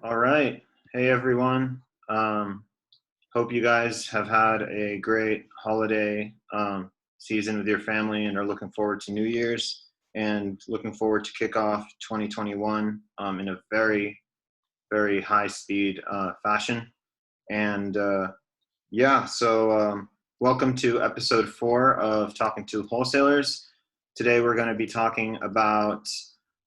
All right. Hey, everyone. Hope you guys have had a great holiday season with your family and are looking forward to New Year's and looking forward to kick off 2021 in a very, very high speed fashion. And welcome to episode 4 of Talking to Wholesalers. Today, we're going to be talking about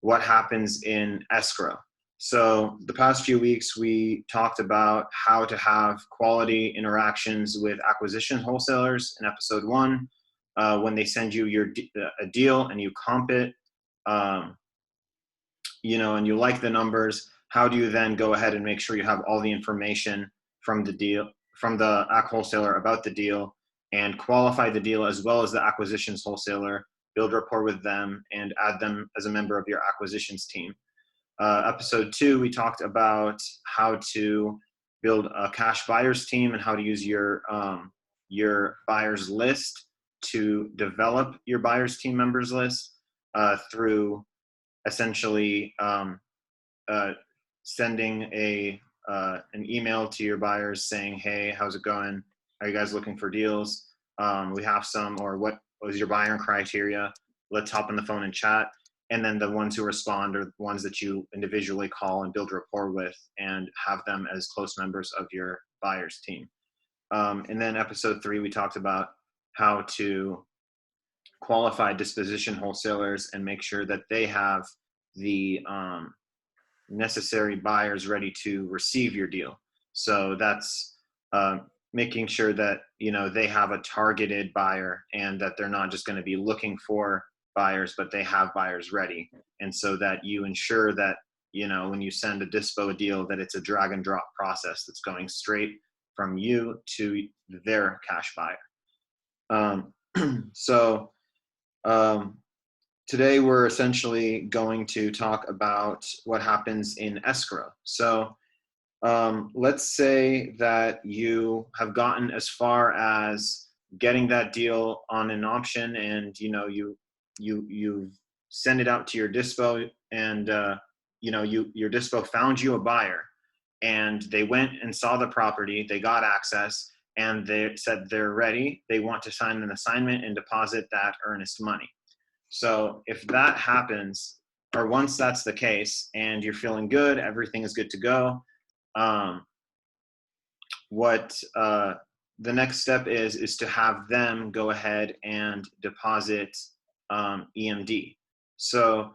what happens in escrow. So, the past few weeks, we talked about how to have quality interactions with acquisition wholesalers in episode 1. When they send you a deal and you comp it, um, and you like the numbers, how do you then go ahead and make sure you have all the information from the deal, from the ac wholesaler about the deal, and qualify the deal as well as the acquisitions wholesaler, build rapport with them, and add them as a member of your acquisitions team. Episode 2, we talked about how to build a cash buyers team and how to use your buyers list to develop your buyers team members list through essentially sending an email to your buyers saying, "Hey, how's it going? Are you guys looking for deals? We have some, or what was your buying criteria? Let's hop on the phone and chat." And then the ones who respond are the ones that you individually call and build rapport with and have them as close members of your buyers team. And then episode 3, we talked about how to qualify disposition wholesalers and make sure that they have the necessary buyers ready to receive your deal. So that's making sure that they have a targeted buyer and that they're not just going to be looking for buyers, but they have buyers ready. And so that you ensure that when you send a Dyspo deal, that it's a drag and drop process that's going straight from you to their cash buyer. So today we're essentially going to talk about what happens in escrow. So let's say that you have gotten as far as getting that deal on an option, and you send it out to your Dyspo, and your Dyspo found you a buyer, and they went and saw the property, they got access, and they said they're ready. They want to sign an assignment and deposit that earnest money. So if that happens, or once that's the case and you're feeling good, everything is good to go, what the next step is to have them go ahead and deposit EMD. So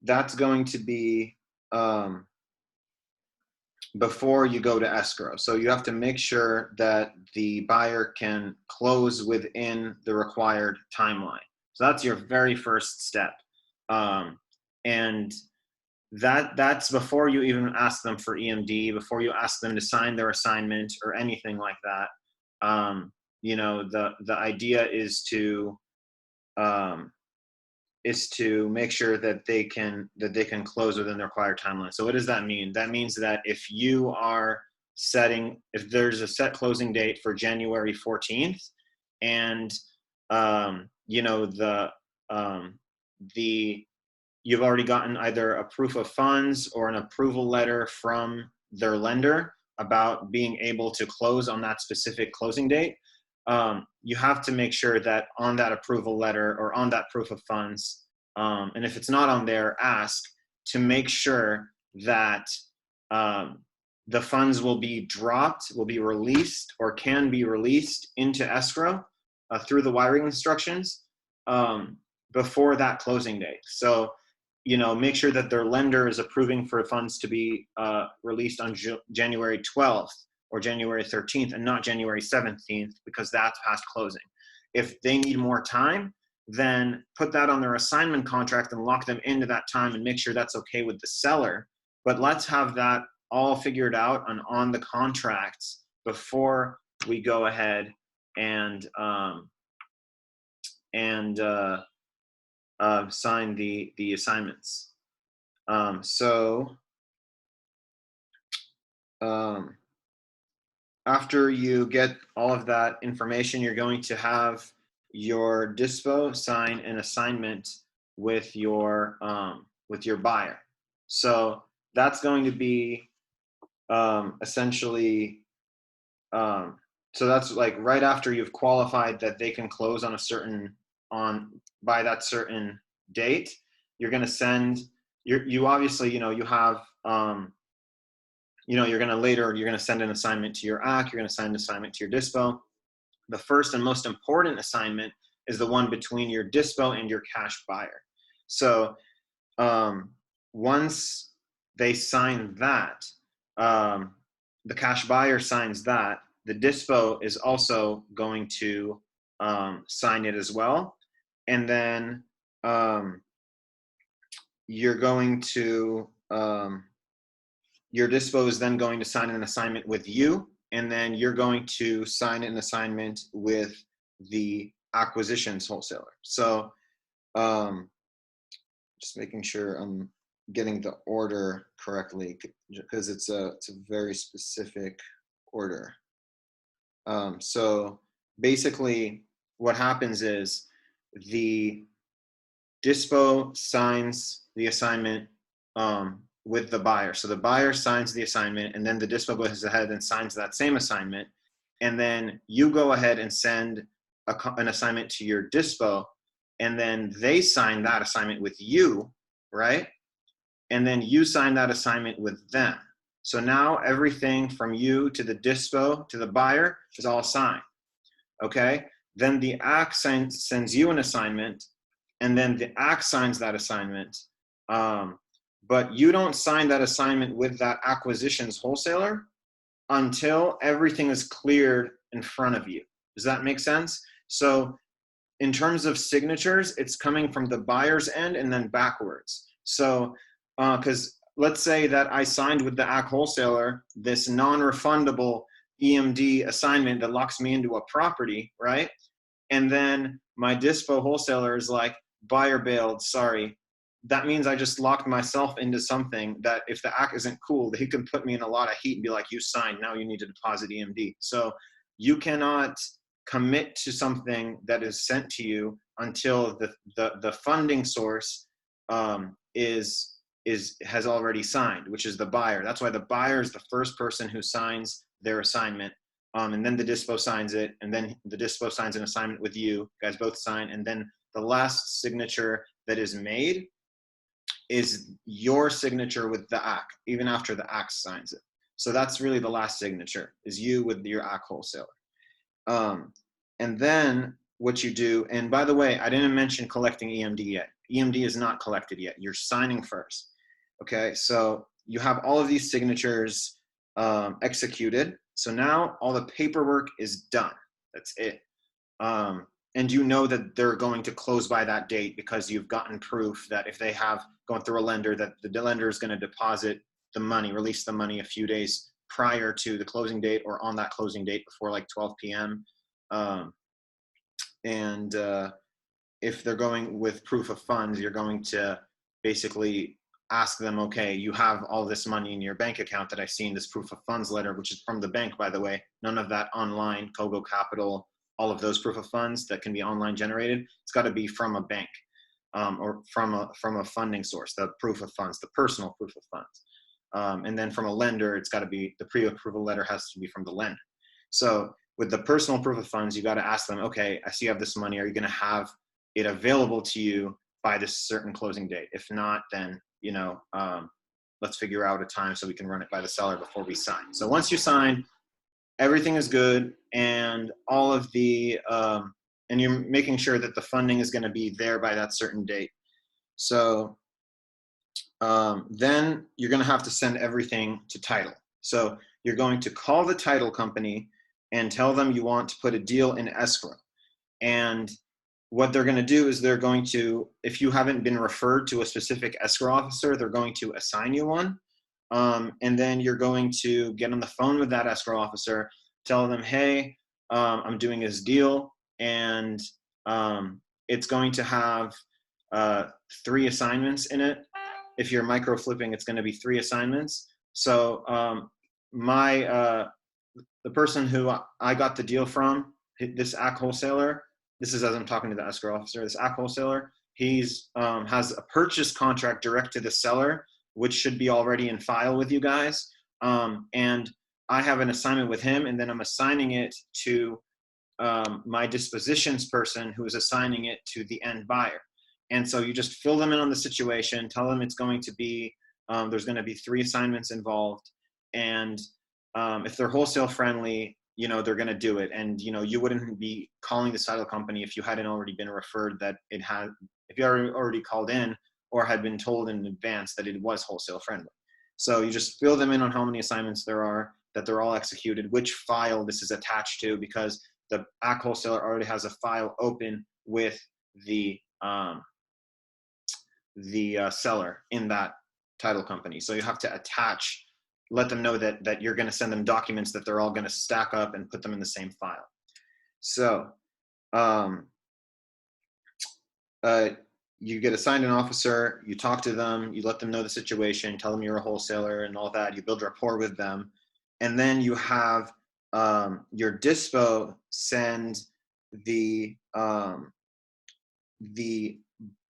that's going to be before you go to escrow. So you have to make sure that the buyer can close within the required timeline. So that's your very first step. And that's before you even ask them for EMD, before you ask them to sign their assignment or anything like that. The idea is to make sure that they can close within the required timeline. So what does that mean? That means that if there's a set closing date for January 14th, and you've already gotten either a proof of funds or an approval letter from their lender about being able to close on that specific closing date, you have to make sure that on that approval letter or on that proof of funds, and if it's not on there, ask to make sure that the funds will be released, or can be released into escrow through the wiring instructions before that closing date. So, make sure that their lender is approving for funds to be released on January 12th or January 13th and not January 17th, because that's past closing. If they need more time, then put that on their assignment contract and lock them into that time and make sure that's okay with the seller. But let's have that all figured out on the contracts before we go ahead and sign the assignments. After you get all of that information, you're going to have your Dyspo sign an assignment with your buyer. So that's going to be essentially, so that's like right after you've qualified that they can close on by that certain date, you're going to send, you obviously, you have, you're going to send an assignment to your AC, you're going to send an assignment to your Dyspo. The first and most important assignment is the one between your Dyspo and your cash buyer. So once they sign that, the cash buyer signs that, the Dyspo is also going to sign it as well. And then you're going to, your Dyspo is then going to sign an assignment with you, and then you're going to sign an assignment with the acquisitions wholesaler. So just making sure I'm getting the order correctly, because it's a very specific order. So basically what happens is the Dyspo signs the assignment with the buyer. So the buyer signs the assignment, and then the Dyspo goes ahead and signs that same assignment. And then you go ahead and send an assignment to your Dyspo, and then they sign that assignment with you, right? And then you sign that assignment with them. So now everything from you to the Dyspo to the buyer is all signed, okay? Then the AC sends you an assignment, and then the AC signs that assignment. But you don't sign that assignment with that acquisitions wholesaler until everything is cleared in front of you. Does that make sense? So in terms of signatures, it's coming from the buyer's end and then backwards. So, because let's say that I signed with the AC wholesaler this non-refundable EMD assignment that locks me into a property, right? And then my Dyspo wholesaler is like, buyer bailed, sorry. That means I just locked myself into something that if the AC isn't cool, they can put me in a lot of heat and be like, you signed, now you need to deposit EMD. So you cannot commit to something that is sent to you until the funding source has already signed, which is the buyer. That's why the buyer is the first person who signs their assignment. And then the Dyspo signs it, and then the Dyspo signs an assignment with you. You guys both sign, and then the last signature that is made is your signature with the AC, even after the AC signs it. So that's really the last signature, is you with your AC wholesaler. And then what you do, and by the way, I didn't mention collecting EMD yet. EMD is not collected yet. You're signing first. Okay, so you have all of these signatures executed. So now all the paperwork is done. That's it. And you know that they're going to close by that date because you've gotten proof that if they have gone through a lender, that the lender is going to deposit the money, release the money a few days prior to the closing date or on that closing date before like 12 p.m. If they're going with proof of funds, you're going to basically ask them, okay, you have all this money in your bank account that I see in this proof of funds letter, which is from the bank, by the way, none of that online, Kogo Capital, all of those proof of funds that can be online generated. It's got to be from a bank or from a funding source, the proof of funds, the personal proof of funds. And then from a lender, it's got to be, the pre-approval letter has to be from the lender. So with the personal proof of funds, you got to ask them, okay, I see you have this money. Are you going to have it available to you by this certain closing date? If not, then, let's figure out a time so we can run it by the seller before we sign. So once you sign, everything is good, and all of the, and you're making sure that the funding is going to be there by that certain date. So then you're going to have to send everything to title. So you're going to call the title company and tell them you want to put a deal in escrow. And what they're going to do is they're going to, if you haven't been referred to a specific escrow officer, they're going to assign you one. And then you're going to get on the phone with that escrow officer, tell them, hey, I'm doing this deal, and it's going to have 3 assignments in it. If you're micro flipping, it's going to be 3 assignments. So the person who I got the deal from, this AC wholesaler, this is as I'm talking to the escrow officer, this AC wholesaler, he's has a purchase contract direct to the seller, which should be already in file with you guys. and I have an assignment with him, and then I'm assigning it to my dispositions person who is assigning it to the end buyer. And so you just fill them in on the situation, tell them it's going to be, there's going to be 3 assignments involved. And if they're wholesale friendly, you know, they're going to do it. And, you know, you wouldn't be calling the title company if you hadn't already been referred that it had, if you already called in or had been told in advance that it was wholesale friendly. So you just fill them in on how many assignments there are, that they're all executed, which file this is attached to, because the ACK wholesaler already has a file open with the seller in that title company. So you have to attach, let them know that you're going to send them documents that they're all going to stack up and put them in the same file. So you get assigned an officer, you talk to them, you let them know the situation, tell them you're a wholesaler and all that, you build rapport with them, and then you have your Dyspo send the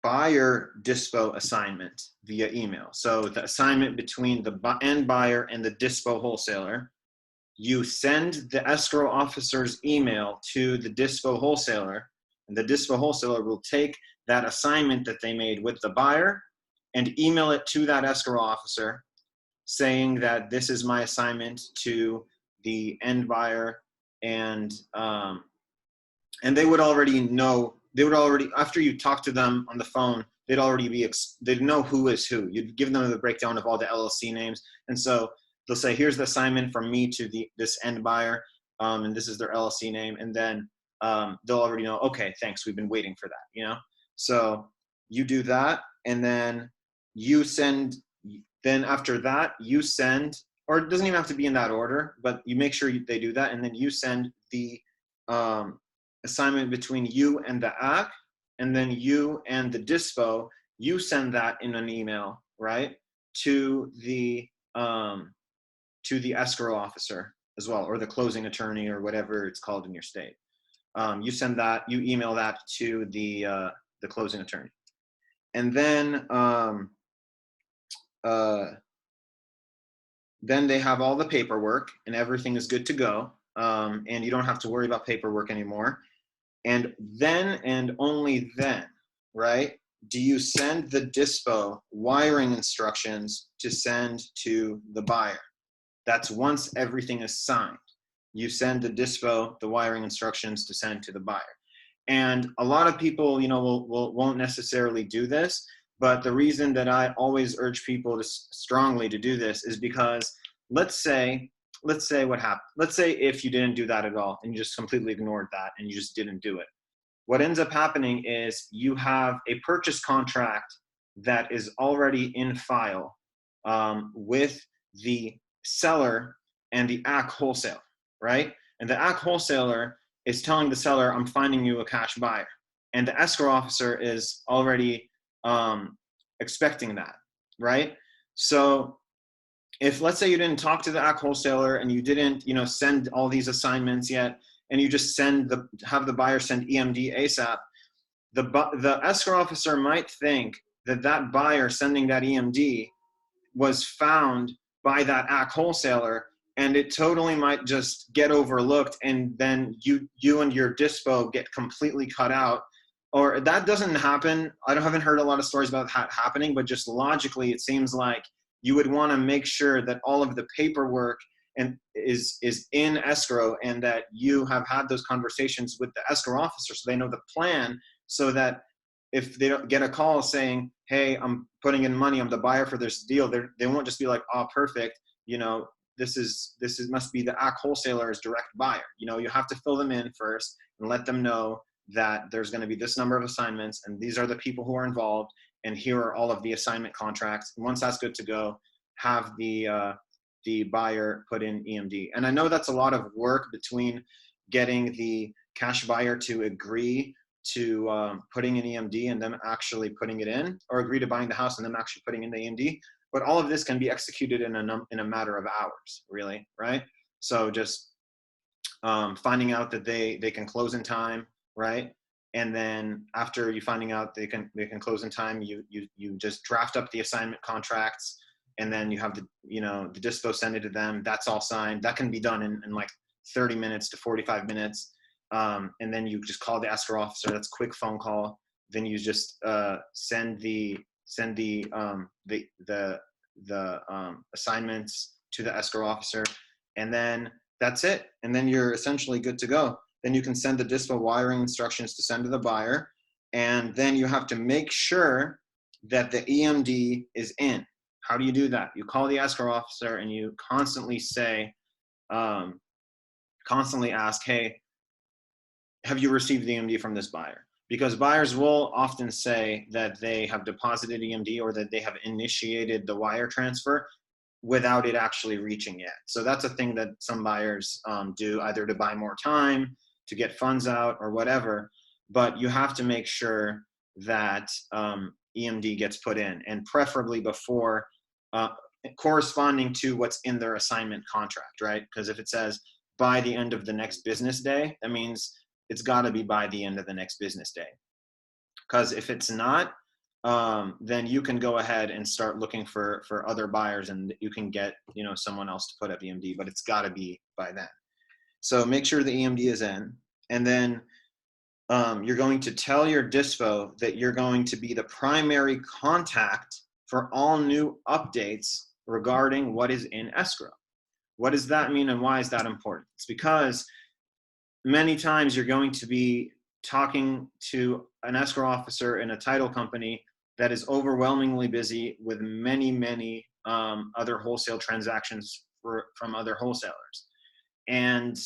buyer Dyspo assignment via email. So the assignment between the end buyer and the Dyspo wholesaler, you send the escrow officer's email to the Dyspo wholesaler, and the Dyspo wholesaler will take that assignment that they made with the buyer and email it to that escrow officer saying that this is my assignment to the end buyer, and they would already know, after you talk to them on the phone, they'd know who is who. You'd give them the breakdown of all the LLC names, and so they'll say, here's the assignment from me to this end buyer, and this is their LLC name, and then they'll already know, okay, thanks, we've been waiting for that, you know? So you do that, and then you send, then after that, you send, or it doesn't even have to be in that order, but you make sure they do that, and then you send the assignment between you and the ACK, and then you and the Dyspo, you send that in an email, right, to the escrow officer as well, or the closing attorney, or whatever it's called in your state. You send that, you email that to the closing attorney, and then they have all the paperwork and everything is good to go, and you don't have to worry about paperwork anymore. And then, and only then, right, do you send the Dyspo wiring instructions to send to the buyer. That's once everything is signed. You send the Dyspo the wiring instructions to send to the buyer. And a lot of people, you know, won't necessarily do this, but the reason that I always urge people to strongly to do this is because let's say what happened. Let's say if you didn't do that at all and you just completely ignored that and you just didn't do it. What ends up happening is you have a purchase contract that is already in file with the seller and the ACK wholesaler, right? And the ACK wholesaler is telling the seller, I'm finding you a cash buyer. And the escrow officer is already expecting that, right? So if, let's say, you didn't talk to the ACK wholesaler and you didn't, you know, send all these assignments yet, and you just have the buyer send EMD ASAP, the escrow officer might think that buyer sending that EMD was found by that ACK wholesaler, and it totally might just get overlooked, and then you and your Dyspo get completely cut out. Or that doesn't happen. I haven't heard a lot of stories about that happening, but just logically, it seems like you would want to make sure that all of the paperwork is in escrow, and that you have had those conversations with the escrow officer so they know the plan, so that if they don't get a call saying, hey, I'm putting in money, I'm the buyer for this deal, they won't just be like, oh, perfect, you know, this must be the ACK wholesaler's direct buyer. You know, you have to fill them in first and let them know that there's going to be this number of assignments, and these are the people who are involved, and here are all of the assignment contracts. And once that's good to go, have the buyer put in EMD. And I know that's a lot of work between getting the cash buyer to agree to putting in EMD and them actually putting it in, or agree to buying the house and them actually putting in the EMD. But all of this can be executed in a matter of hours, really, right? So just finding out that they can close in time, right? And then after you finding out they can close in time, you just draft up the assignment contracts and then you have the Dyspo send it to them. That's all signed. That can be done in like 30 minutes to 45 minutes. And then you just call the escrow officer. That's a quick phone call. Then you just send the assignments to the escrow officer, and then that's it. And then you're essentially good to go. Then you can send the Dyspo wiring instructions to send to the buyer, and then you have to make sure that the EMD is in. How do you do that? You call the escrow officer and you constantly say, constantly ask, hey, have you received the EMD from this buyer? Because buyers will often say that they have deposited EMD or that they have initiated the wire transfer without it actually reaching yet. So that's a thing that some buyers do, either to buy more time, to get funds out, or whatever. But you have to make sure that EMD gets put in, and preferably before, corresponding to what's in their assignment contract, right? Because if it says by the end of the next business day, that means it's got to be by the end of the next business day. Because if it's not, then you can go ahead and start looking for other buyers, and you can get someone else to put up EMD, but it's got to be by then. So make sure the EMD is in, and then you're going to tell your Dyspo that you're going to be the primary contact for all new updates regarding what is in escrow. What does that mean, and why is that important? It's because many times you're going to be talking to an escrow officer in a title company that is overwhelmingly busy with many other wholesale transactions from other wholesalers. And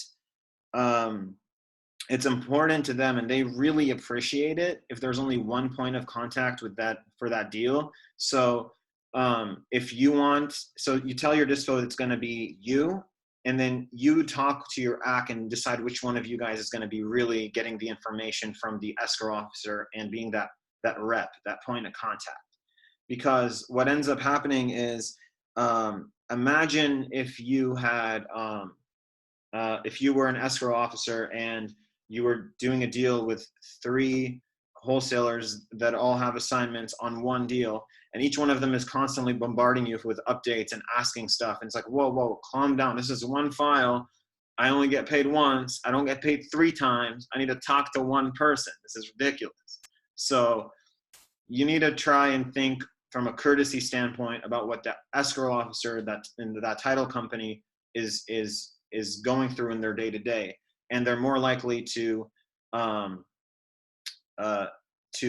it's important to them, and they really appreciate it if there's only one point of contact with that for that deal. So if you want, so you tell your Dyspo it's going to be you, and then you talk to your AC and decide which one of you guys is going to be really getting the information from the escrow officer and being that rep, that point of contact. Because what ends up happening is, imagine if you had, if you were an escrow officer and you were doing a deal with 3 wholesalers that all have assignments on one deal, and each one of them is constantly bombarding you with updates and asking stuff. And it's like, whoa, calm down. This is one file. I only get paid once. I don't get paid 3 times. I need to talk to one person. This is ridiculous. So you need to try and think from a courtesy standpoint about what the escrow officer that in that title company is going through in their day-to-day. And they're more likely to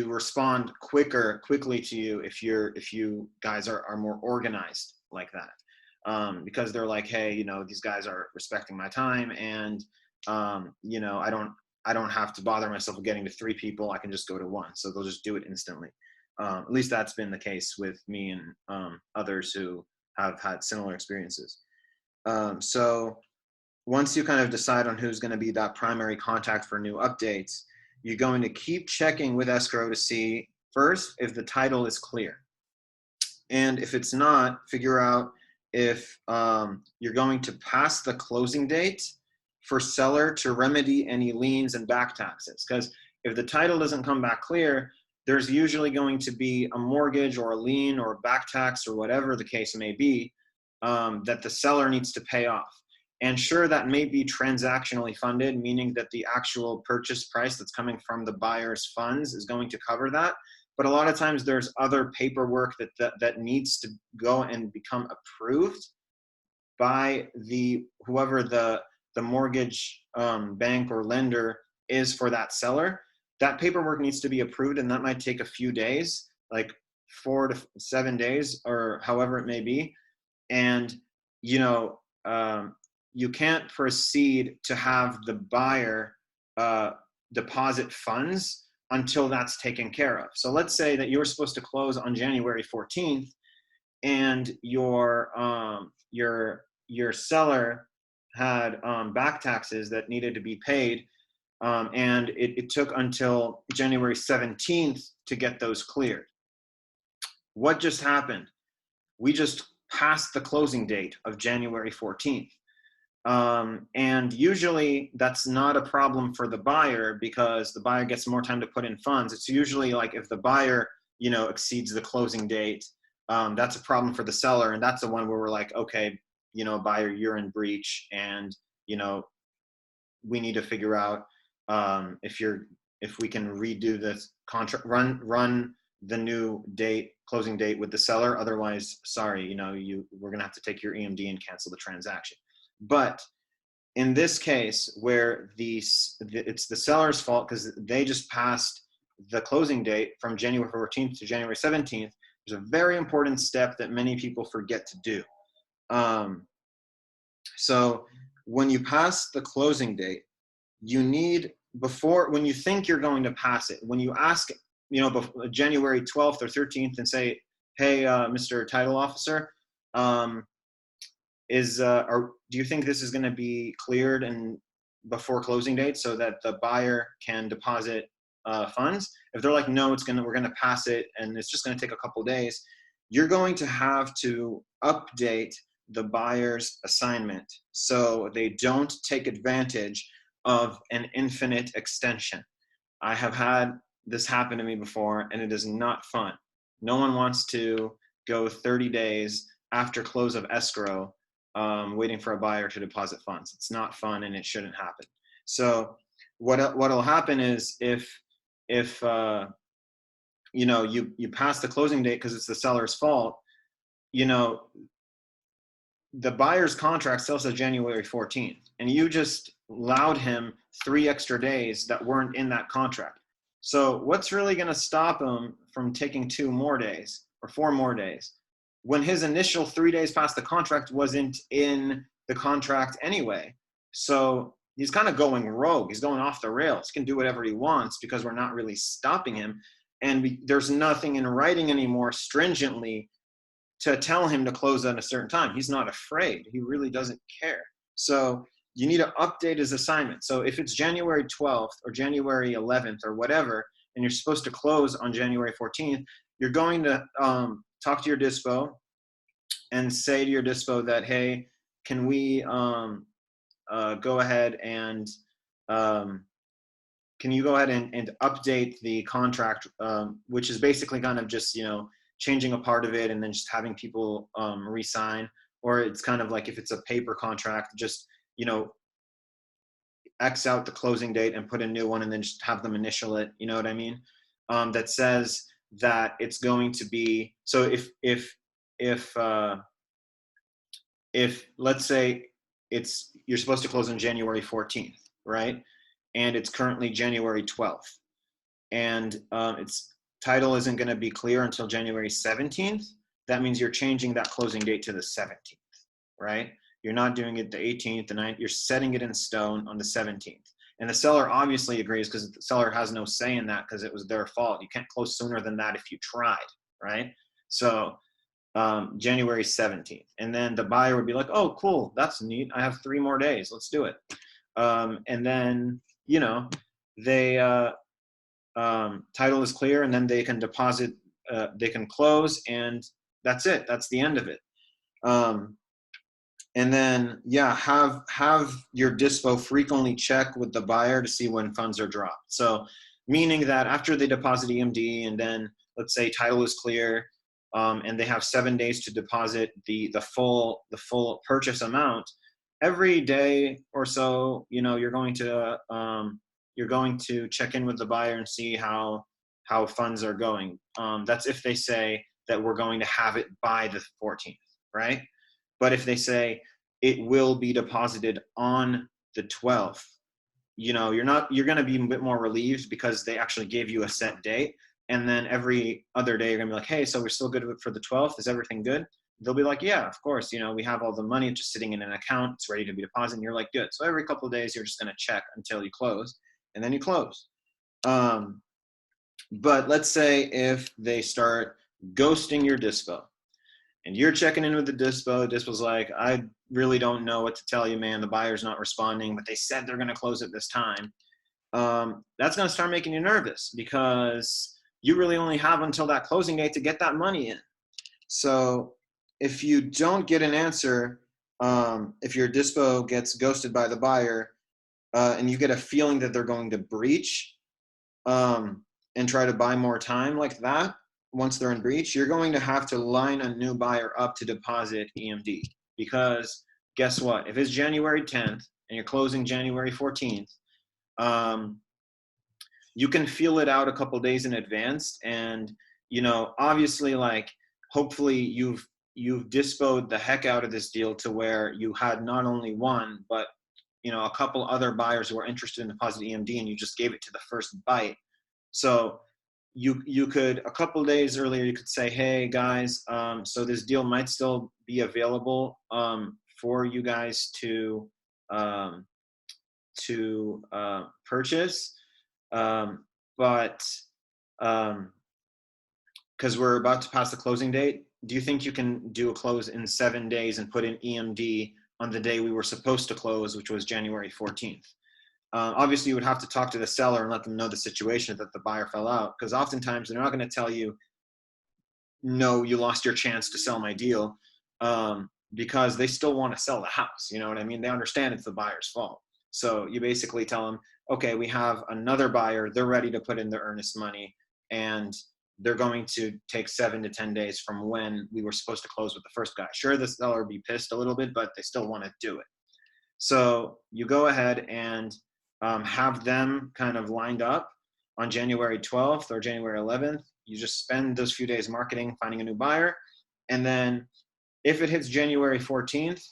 respond quickly to you if you guys are more organized like that, because they're like, hey, these guys are respecting my time, and I don't have to bother myself with getting to 3 people. I can just go to 1, so they'll just do it instantly. At least that's been the case with me and others who have had similar experiences. So once you kind of decide on who's going to be that primary contact for new updates, you're going to keep checking with escrow to see first if the title is clear. And if it's not, figure out if you're going to pass the closing date for seller to remedy any liens and back taxes. Because if the title doesn't come back clear, there's usually going to be a mortgage or a lien or a back tax or whatever the case may be that the seller needs to pay off. And sure, that may be transactionally funded, meaning that the actual purchase price that's coming from the buyer's funds is going to cover that. But a lot of times there's other paperwork that needs to go and become approved by whoever the mortgage bank or lender is for that seller. That paperwork needs to be approved, and that might take a few days, like 4 to 7 days or however it may be. And, you can't proceed to have the buyer deposit funds until that's taken care of. So let's say that you were supposed to close on January 14th, and your seller had back taxes that needed to be paid, and it took until January 17th to get those cleared. What just happened? We just passed the closing date of January 14th. And usually that's not a problem for the buyer, because the buyer gets more time to put in funds. It's usually like if the buyer, exceeds the closing date, that's a problem for the seller. And that's the one where we're like, okay, buyer, you're in breach, and, we need to figure out if we can redo this contract, run the new closing date with the seller. Otherwise, sorry, we're gonna have to take your EMD and cancel the transaction. But in this case, where it's the seller's fault because they just passed the closing date from January 14th to January 17th, there's a very important step that many people forget to do. So when you pass the closing date, you need, when you think you're going to pass it, when you ask, January 12th or 13th and say, hey, Mr. Title Officer, do you think this is going to be cleared and before closing date so that the buyer can deposit funds? If they're like, no, we're going to pass it and it's just going to take a couple of days, you're going to have to update the buyer's assignment so they don't take advantage of an infinite extension. I have had this happen to me before, and it is not fun. No one wants to go 30 days after close of escrow waiting for a buyer to deposit funds. It's not fun, and it shouldn't happen. So what'll happen is if you pass the closing date because it's the seller's fault, the buyer's contract still says January 14th, and you just allowed him 3 extra days that weren't in that contract. So what's really going to stop him from taking 2 more days or 4 more days when his initial 3 days past the contract wasn't in the contract anyway? So he's kind of going rogue. He's going off the rails. He can do whatever he wants because we're not really stopping him. And there's nothing in writing anymore stringently to tell him to close at a certain time. He's not afraid. He really doesn't care. So you need to update his assignment. So if it's January 12th or January 11th or whatever, and you're supposed to close on January 14th, you're going to talk to your Dyspo and say to your Dyspo that, hey, can we go ahead and can you go ahead and update the contract, which is basically kind of just, changing a part of it and then just having people re-sign, or it's kind of like if it's a paper contract, just, X out the closing date and put a new one and then just have them initial it, you know what I mean? That says that it's going to be, so if let's say you're supposed to close on January 14th, right? And it's currently January 12th, and it's title isn't going to be clear until January 17th. That means you're changing that closing date to the 17th, right? You're not doing it the 18th, the 9th. You're setting it in stone on the 17th. And the seller obviously agrees because the seller has no say in that because it was their fault. You can't close sooner than that if you tried, right? So January 17th. And then the buyer would be like, oh, cool, that's neat. I have 3 more days. Let's do it. And then, they title is clear, and then they can deposit, they can close, and that's it. That's the end of it. And then, have your Dyspo frequently check with the buyer to see when funds are dropped. So meaning that after they deposit EMD, and then let's say title is clear, and they have 7 days to deposit the full purchase amount, every day or so, you're going to check in with the buyer and see how funds are going. That's if they say that we're going to have it by the 14th, right? But if they say it will be deposited on the 12th, you're going to be a bit more relieved because they actually gave you a set date. And then every other day you're going to be like, hey, so we're still good for the 12th. Is everything good? They'll be like, yeah, of course. We have all the money just sitting in an account. It's ready to be deposited. And you're like, good. So every couple of days, you're just going to check until you close, and then you close. But let's say if they start ghosting your Dyspo, and you're checking in with the Dyspo's like, I really don't know what to tell you, man. The buyer's not responding, but they said they're going to close at this time. That's going to start making you nervous because you really only have until that closing date to get that money in. So if you don't get an answer, if your Dyspo gets ghosted by the buyer, and you get a feeling that they're going to breach and try to buy more time like that, once they're in breach, you're going to have to line a new buyer up to deposit EMD, because guess what? If it's January 10th and you're closing January 14th, you can feel it out a couple days in advance. And, you know, obviously, like, hopefully you've dispoed the heck out of this deal to where you had not only one, but, you know, a couple other buyers who are interested in deposit EMD, and you just gave it to the first bite. So you could, a couple days earlier, you could say, hey guys, so this deal might still be available for you guys to purchase, but because we're about to pass the closing date, do you think you can do a close in 7 days and put in EMD on the day we were supposed to close, which was January 14th? Obviously, you would have to talk to the seller and let them know the situation, that the buyer fell out, because oftentimes they're not going to tell you, no, you lost your chance to sell my deal, because they still want to sell the house. You know what I mean? They understand it's the buyer's fault. So you basically tell them, okay, we have another buyer. They're ready to put in their earnest money, and they're going to take 7 to 10 days from when we were supposed to close with the first guy. Sure, the seller will be pissed a little bit, but they still want to do it. So you go ahead and have them kind of lined up on January 12th or January 11th. You just spend those few days marketing, finding a new buyer. And then if it hits January 14th,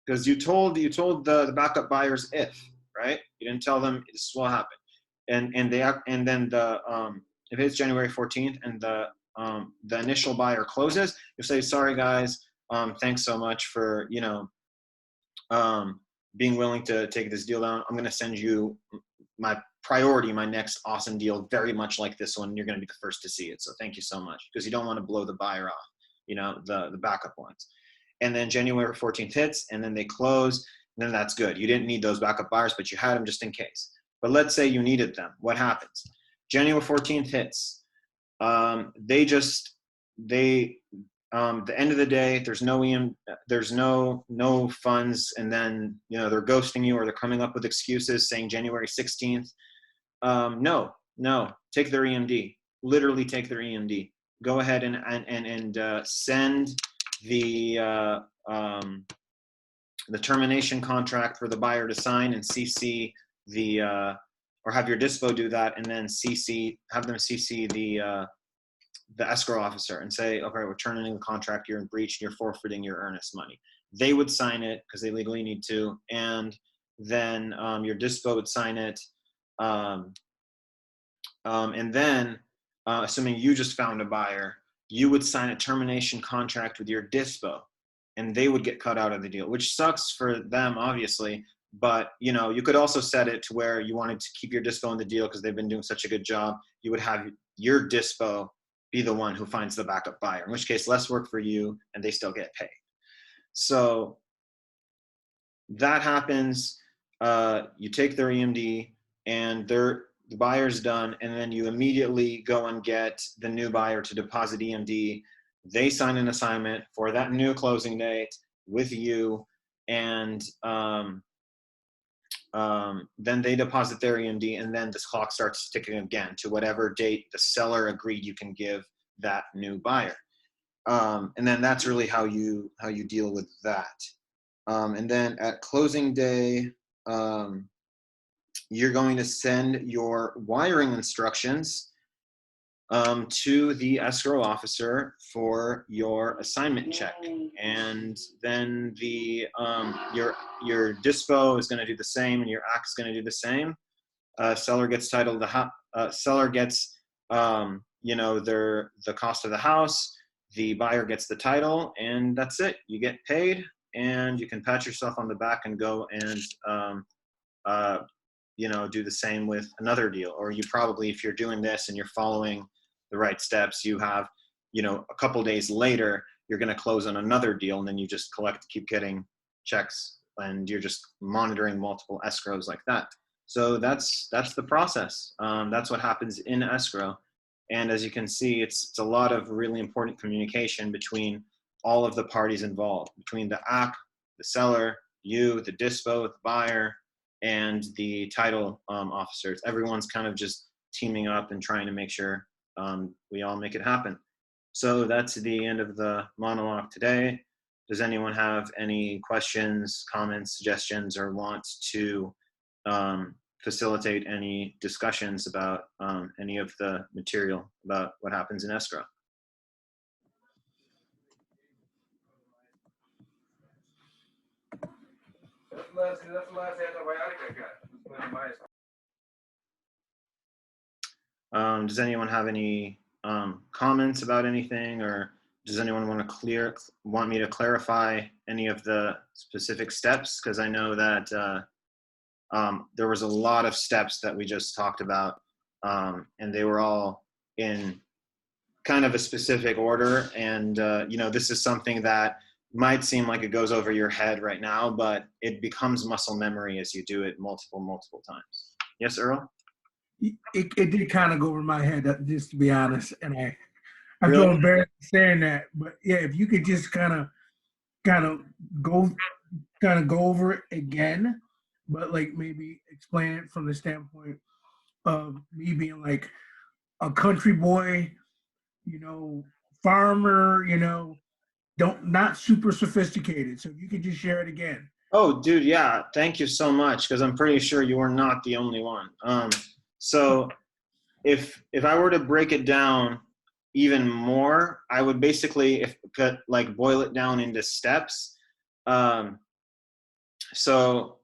because you told the backup buyers right? You didn't tell them this will happen. And then if it's January 14th and the initial buyer closes, you'll say, sorry guys, thanks so much for, you know, being willing to take this deal down. I'm going to send you my priority, my next awesome deal, very much like this one. You're going to be the first to see it. So thank you so much, because you don't want to blow the buyer off, you know, the backup ones. And then January 14th hits, and then they close, and then that's good. You didn't need those backup buyers, but you had them just in case. But let's say you needed them. What happens? January 14th hits. The end of the day, there's no funds, and then, you know, they're ghosting you, or they're coming up with excuses saying January 16th. No, take their EMD. Literally take their EMD. Go ahead and send the termination contract for the buyer to sign, and CC or have your Dyspo do that, and then have them CC the escrow officer and say, okay, we're terminating the contract, you're in breach, and you're forfeiting your earnest money. They would sign it because they legally need to, and then your Dyspo would sign it, and then assuming you just found a buyer, you would sign a termination contract with your Dyspo, and they would get cut out of the deal, which sucks for them, obviously. But, you know, you could also set it to where you wanted to keep your Dyspo in the deal because they've been doing such a good job. You would have your Dyspo be the one who finds the backup buyer, in which case less work for you and they still get paid. So that happens. You take their EMD and the buyer's done, and then you immediately go and get the new buyer to deposit EMD. They sign an assignment for that new closing date with you, and then they deposit their EMD, and then this clock starts ticking again to whatever date the seller agreed you can give that new buyer. And then that's really how you deal with that. And then at closing day, you're going to send your wiring instructions to the escrow officer for your assignment check, and then your Dyspo is going to do the same, and your ACK is going to do the same. Seller gets title of the seller gets you know, the cost of the house. The buyer gets the title, and that's it. You get paid, and you can pat yourself on the back and go and you know, do the same with another deal. Or you probably, if you're doing this and you're following the right steps, you have, you know, a couple days later, you're going to close on another deal, and then you just keep getting checks, and you're just monitoring multiple escrows like that. So that's the process. That's what happens in escrow. And as you can see, it's a lot of really important communication between all of the parties involved, between the ACK, the seller, you, the Dyspo, the buyer, and the title officers. Everyone's kind of just teaming up and trying to make sure we all make it happen. So that's the end of the monologue today. Does anyone have any questions, comments, suggestions, or want to facilitate any discussions about any of the material about what happens in escrow? That's the last antibiotic I got. Does anyone have any comments about anything, or does anyone want me to clarify any of the specific steps? Because I know that there was a lot of steps that we just talked about, and they were all in kind of a specific order. And this is something that might seem like it goes over your head right now, but it becomes muscle memory as you do it multiple times. Yes, Earl? It did kind of go over my head, just to be honest, and I Really? feel embarrassed saying that. But yeah, if you could just kind of go over it again, but like maybe explain it from the standpoint of me being like a country boy, farmer, not super sophisticated. So if you could just share it again. Oh, dude, yeah. Thank you so much, because I'm pretty sure you are not the only one. So if I were to break it down even more, I would basically boil it down into steps. So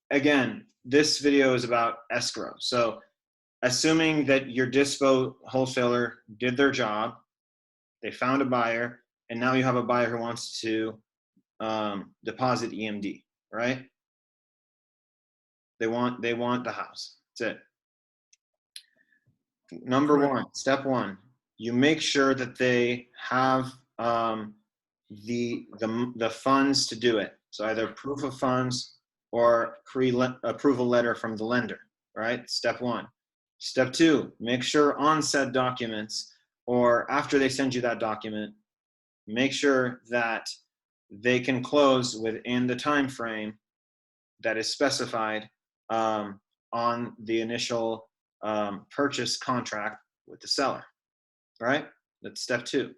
again, this video is about escrow. So assuming that your Dyspo wholesaler did their job, they found a buyer, and now you have a buyer who wants to deposit EMD, right? They want the house. That's it. Number one, step one, you make sure that they have the funds to do it. So either proof of funds or pre-approval letter from the lender, right? Step one. Step two, make sure on said documents or after they send you that document, make sure that they can close within the time frame that is specified on the initial purchase contract with the seller, right? That's step two.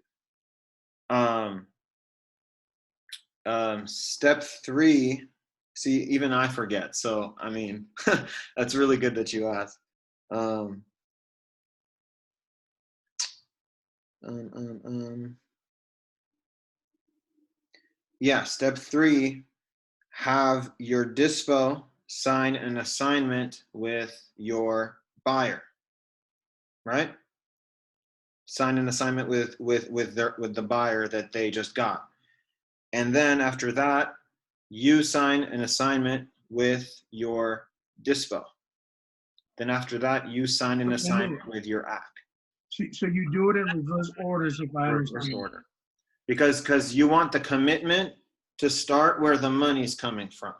Step three, see, even I forget. So, I mean, that's really good that you asked. Yeah, step three, have your Dyspo sign an assignment with your buyer, right? Sign an assignment with the buyer that they just got. And then after that, you sign an assignment with your Dyspo. Then after that, you sign an assignment with your AC. So you do it in reverse orders, if I understand. Reverse order. Because you want the commitment to start where the money's coming from.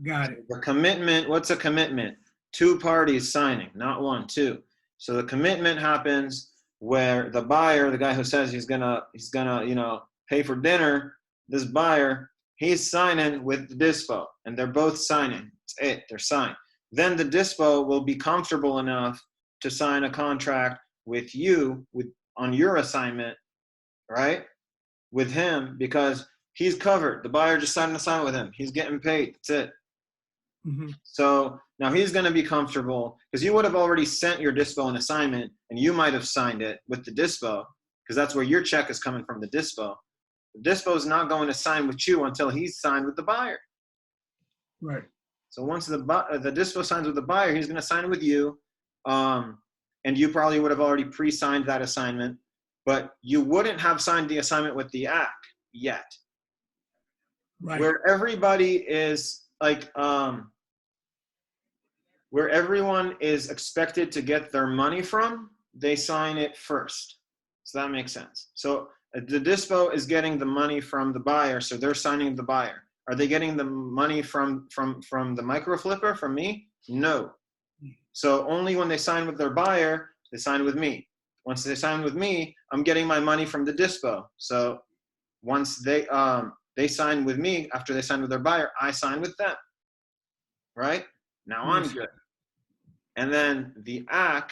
Got it. The commitment, what's a commitment? Two parties signing, not one, two. So the commitment happens where the buyer, the guy who says he's gonna pay for dinner, this buyer, he's signing with the Dyspo, and they're both signing. It's it, they're signed. Then the Dyspo will be comfortable enough to sign a contract with you on your assignment, right? With him, because he's covered. The buyer just signed an assignment with him. He's getting paid. That's it. Mm-hmm. So now he's going to be comfortable because you would have already sent your Dyspo an assignment, and you might have signed it with the Dyspo because that's where your check is coming from, the Dyspo. The Dyspo is not going to sign with you until he's signed with the buyer. Right. So once the Dyspo signs with the buyer, he's going to sign with you, and you probably would have already pre-signed that assignment, but you wouldn't have signed the assignment with the AC yet. Right. Where everybody is like, where everyone is expected to get their money from, they sign it first. So that makes sense. So the Dyspo is getting the money from the buyer, so they're signing the buyer. Are they getting the money from the micro flipper, from me? No. So only when they sign with their buyer, they sign with me. Once they sign with me, I'm getting my money from the Dyspo. So once they sign with me, after they sign with their buyer, I sign with them. Right? Now I'm good. And then the AC,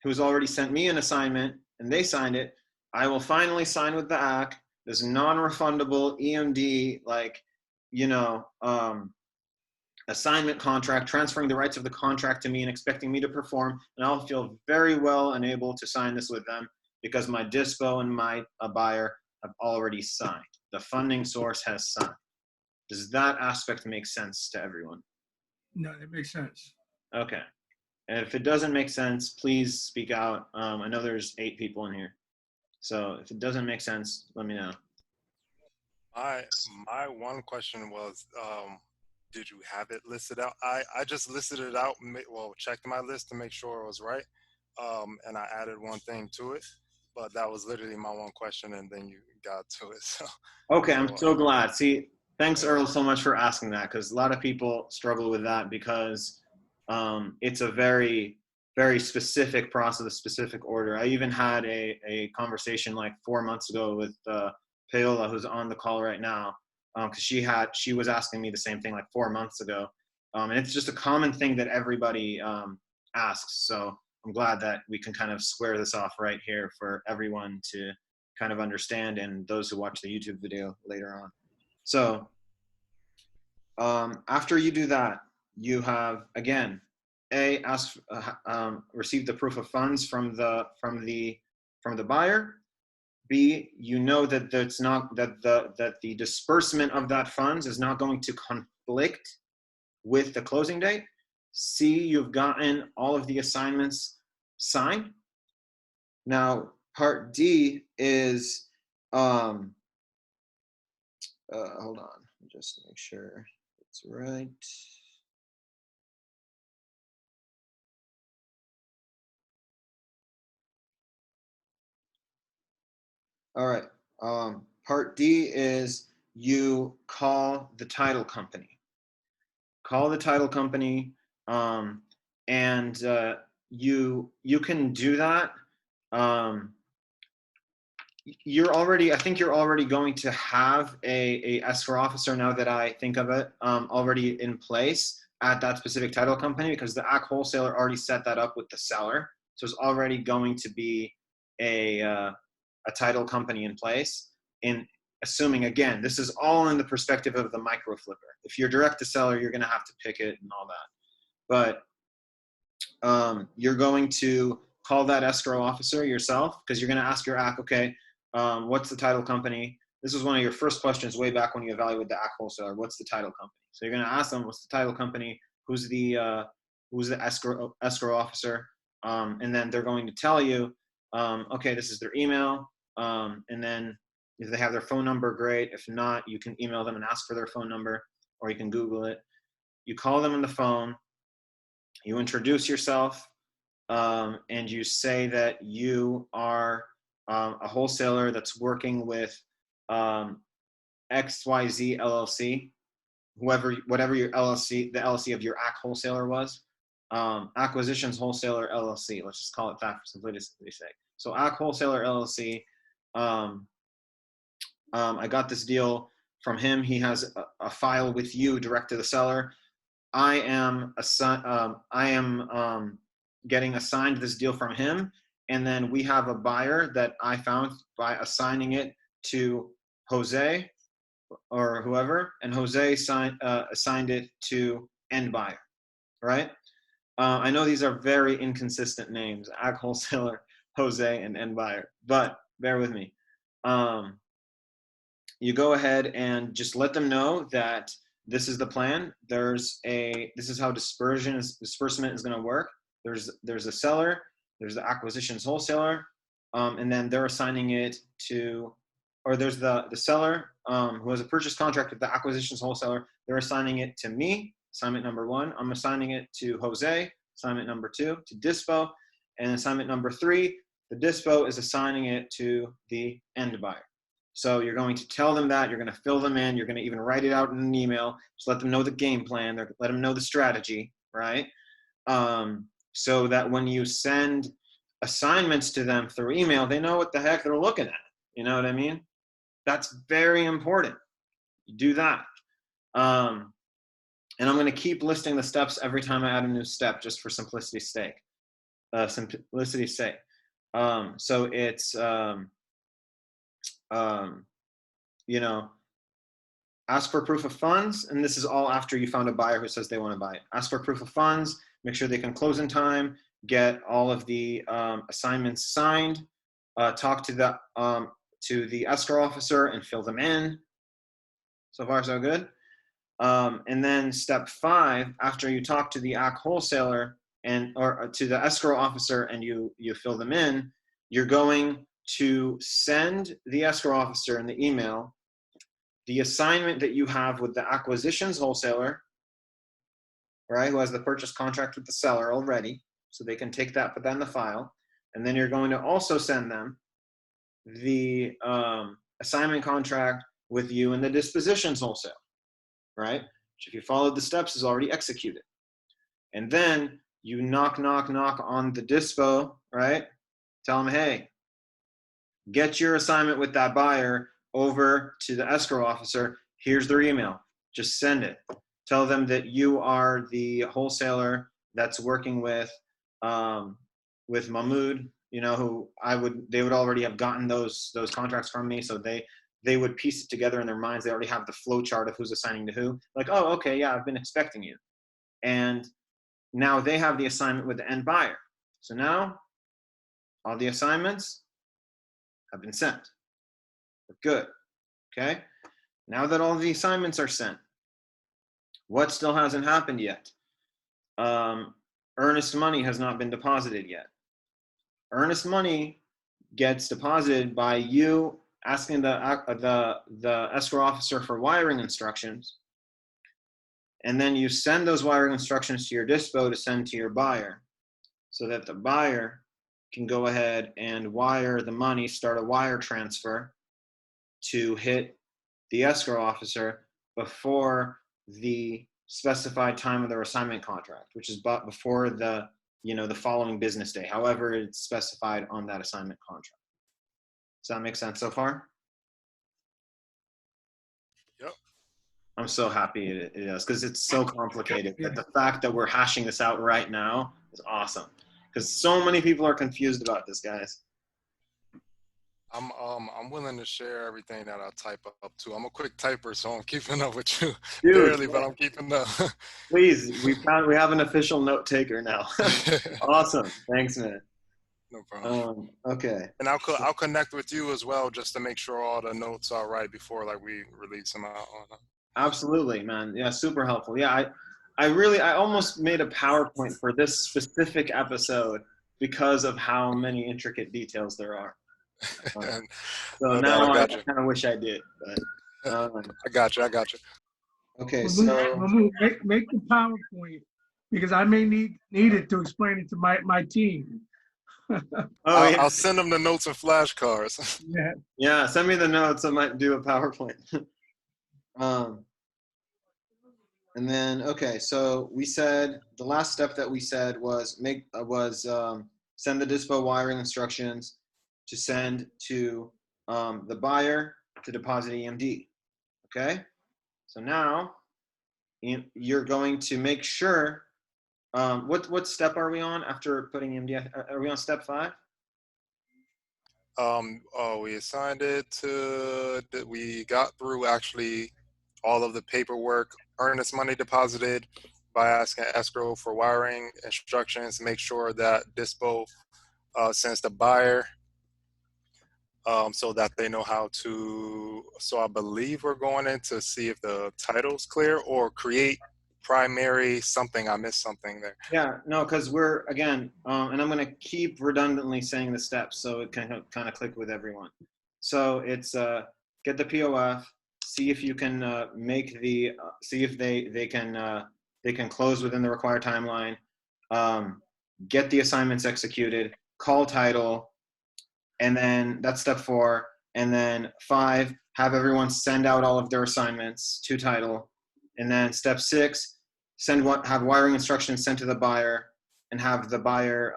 who's already sent me an assignment and they signed it, I will finally sign with the AC this non-refundable EMD, like, you know, assignment contract, transferring the rights of the contract to me and expecting me to perform, and I'll feel very well and able to sign this with them because my Dyspo and my buyer have already signed. The funding source has signed. Does that aspect make sense to everyone? No, that makes sense. Okay. And if it doesn't make sense, please speak out. I know there's 8 people in here. So if it doesn't make sense, let me know. My one question was, did you have it listed out? I just listed it out, well, checked my list to make sure it was right. And I added one thing to it, but that was literally my one question, and then you got to it. So okay, I'm so glad. See, thanks, Earl, so much for asking that, because a lot of people struggle with that because it's a very, very specific process, a specific order. I even had a conversation like 4 months ago with Paola, who's on the call right now, because she was asking me the same thing like 4 months ago, and it's just a common thing that everybody asks. So I'm glad that we can kind of square this off right here for everyone to kind of understand, and those who watch the YouTube video later on. So after you do that, you have again received the proof of funds from the buyer. B, you know that that's not that the disbursement of that funds is not going to conflict with the closing date. C, you've gotten all of the assignments signed. Now, part D is hold on, just to make sure it's right. All right. Part D is you call the title company. Call the title company, and you can do that. I think you're already going to have a escrow officer, now that I think of it, already in place at that specific title company, because the AC wholesaler already set that up with the seller. So it's already going to be a title company in place. In assuming, again, this is all in the perspective of the micro flipper. If you're direct to seller, you're going to have to pick it and all that. But you're going to call that escrow officer yourself, because you're going to ask your AC, okay, what's the title company? This was one of your first questions way back when you evaluated the AC wholesaler. What's the title company? So you're going to ask them, what's the title company? Who's the escrow officer? And then they're going to tell you, okay, this is their email. And then if they have their phone number, great. If not, you can email them and ask for their phone number, or you can Google it. You call them on the phone, you introduce yourself, and you say that you are a wholesaler that's working with XYZ LLC, whatever your LLC, the LLC of your AC wholesaler was. Acquisitions Wholesaler LLC, let's just call it that for simplicity's sake. So AC Wholesaler LLC, I got this deal from him. He has a file with you direct to the seller. I am getting assigned this deal from him, and then we have a buyer that I found by assigning it to Jose or whoever, and Jose assigned it to end buyer, right? I know these are very inconsistent names, AC Wholesaler, Jose, and end buyer, but bear with me. You go ahead and just let them know that this is the plan. This is how disbursement is going to work. There's a seller, there's the acquisitions wholesaler, and then they're assigning it to, or there's the seller who has a purchase contract with the acquisitions wholesaler. They're assigning it to me, assignment number 1. I'm assigning it to Jose, assignment number 2, to Dyspo, and assignment number 3, the Dyspo is assigning it to the end buyer. So you're going to tell them that, you're going to fill them in, you're going to even write it out in an email, just let them know the game plan, let them know the strategy, right? So that when you send assignments to them through email, they know what the heck they're looking at. You know what I mean? That's very important. You do that. And I'm going to keep listing the steps every time I add a new step, just for simplicity's sake. So it's, you know, ask for proof of funds, and this is all after you found a buyer who says they want to buy it. Ask for proof of funds, make sure they can close in time, get all of the assignments signed, talk to the escrow officer and fill them in. So far, so good. And then step 5, after you talk to the wholesaler or to the escrow officer and you fill them in, you're going to send the escrow officer in the email the assignment that you have with the acquisitions wholesaler, right, who has the purchase contract with the seller already, so they can take that, put that in the file, and then you're going to also send them the assignment contract with you and the dispositions wholesale, right, which if you followed the steps is already executed. And then you knock on the Dyspo, right, tell them, hey, get your assignment with that buyer over to the escrow officer. Here's their email. Just send it. Tell them that you are the wholesaler that's working with Mahmoud, you know, who they would already have gotten those contracts from me, so they would piece it together in their minds. They already have the flow chart of who's assigning to who. Like, oh, okay, yeah, I've been expecting you. And now they have the assignment with the end buyer. So now all the assignments have been sent. Good. Okay. Now that all the assignments are sent, what still hasn't happened yet? Earnest money has not been deposited yet. Earnest money gets deposited by you asking the escrow officer for wiring instructions, and then you send those wiring instructions to your Dyspo to send to your buyer, so that the buyer can go ahead and wire the money, start a wire transfer to hit the escrow officer before the specified time of their assignment contract, which is before the following business day, however it's specified on that assignment contract. Does that make sense so far? Yep. I'm so happy it is, because it's so complicated. But the fact that we're hashing this out right now is awesome, because so many people are confused about this, guys. I'm willing to share everything that I type up too. I'm a quick typer, so I'm keeping up with you. Dude, barely, but I'm keeping up. Please, we have an official note taker now. Awesome, thanks, man. No problem. Okay. And I'll connect with you as well, just to make sure all the notes are right before we release them out. Absolutely, man. Yeah, super helpful. Yeah, I almost made a PowerPoint for this specific episode because of how many intricate details there are. So now I kind of wish I did, but I got you. Okay, Mahmoud, make the PowerPoint, because I may need it to explain it to my team. I'll send them the notes and flashcards. Yeah, send me the notes. I might do a PowerPoint. And then, okay, so we said the last step that we said was send the Dyspo wiring instructions to send to the buyer to deposit EMD. Okay, so now you're going to make sure. What step are we on after putting EMD? Are we on step 5? We assigned it to we got through actually all of the paperwork. Earnest money deposited by asking escrow for wiring instructions. Make sure that Dyspo sends the buyer so that they know how to. So I believe we're going in to see if the title's clear or create primary something. I missed something there. Yeah, no, because we're, again, and I'm going to keep redundantly saying the steps so it can kind of click with everyone. So it's get the POF, see if you can see if they can close within the required timeline, get the assignments executed, call title, and then that's step 4. And then 5, have everyone send out all of their assignments to title. And then step 6, have wiring instructions sent to the buyer and have the buyer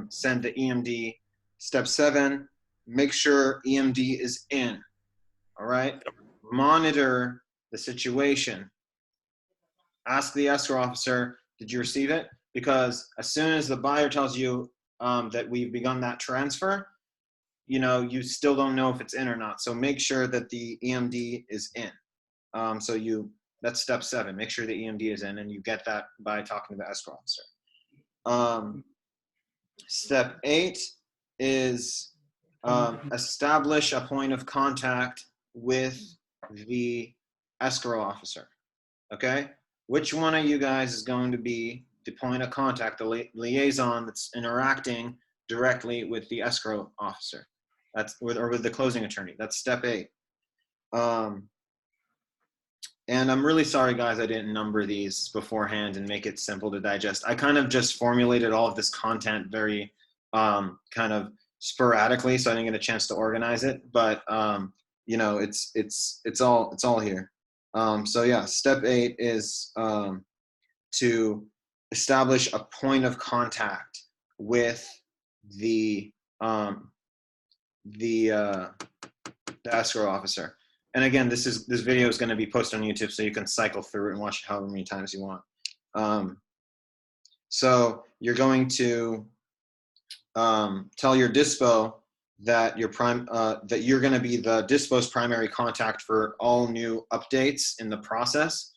send the EMD. Step 7, make sure EMD is in. All right. Monitor the situation. Ask the escrow officer, did you receive it? Because as soon as the buyer tells you, that we've begun that transfer, you know, you still don't know if it's in or not. So make sure that the EMD is in. That's step 7. Make sure the EMD is in, and you get that by talking to the escrow officer. Step 8 is establish a point of contact with the escrow officer. Okay? Which one of you guys is going to be the point of contact, the liaison that's interacting directly with the escrow officer? Or with the closing attorney. That's step 8. And I'm really sorry, guys, I didn't number these beforehand and make it simple to digest. I kind of just formulated all of this content very kind of sporadically, so I didn't get a chance to organize it. But you know, it's all here. So yeah, step 8 is to establish a point of contact with the escrow officer. And again, this video is going to be posted on YouTube, so you can cycle through it and watch it however many times you want. So you're going to tell your Dyspo that you're going to be the Dyspo's primary contact for all new updates in the process.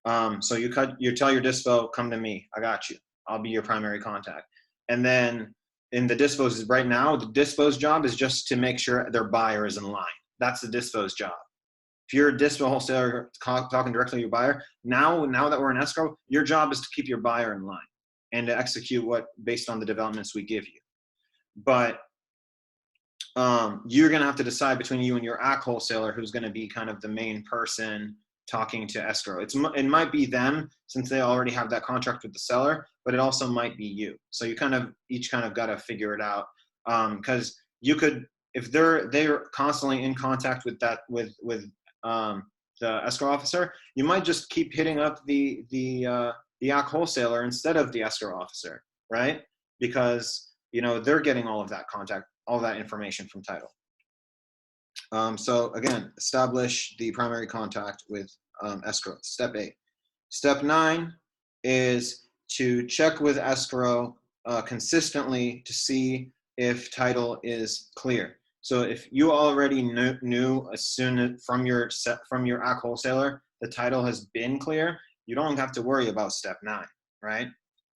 So you tell your Dyspo, come to me, I got you. I'll be your primary contact. And then in the Dyspo's right now, the Dyspo's job is just to make sure their buyer is in line. That's the Dyspo's job. If you're a Dyspo wholesaler talking directly to your buyer, now that we're in escrow, your job is to keep your buyer in line and to execute based on the developments we give you. But you're going to have to decide between you and your AC wholesaler who's going to be kind of the main person talking to escrow. It might be them since they already have that contract with the seller, but it also might be you. So you each got to figure it out, because you could, if they're constantly in contact with the escrow officer, you might just keep hitting up the AC wholesaler instead of the escrow officer, right? Because you know they're getting all of that information from title. So again, establish the primary contact with escrow. Step 8. Step 9 is to check with escrow consistently to see if title is clear. So if you already knew as soon from your AC wholesaler the title has been clear, you don't have to worry about step 9, right?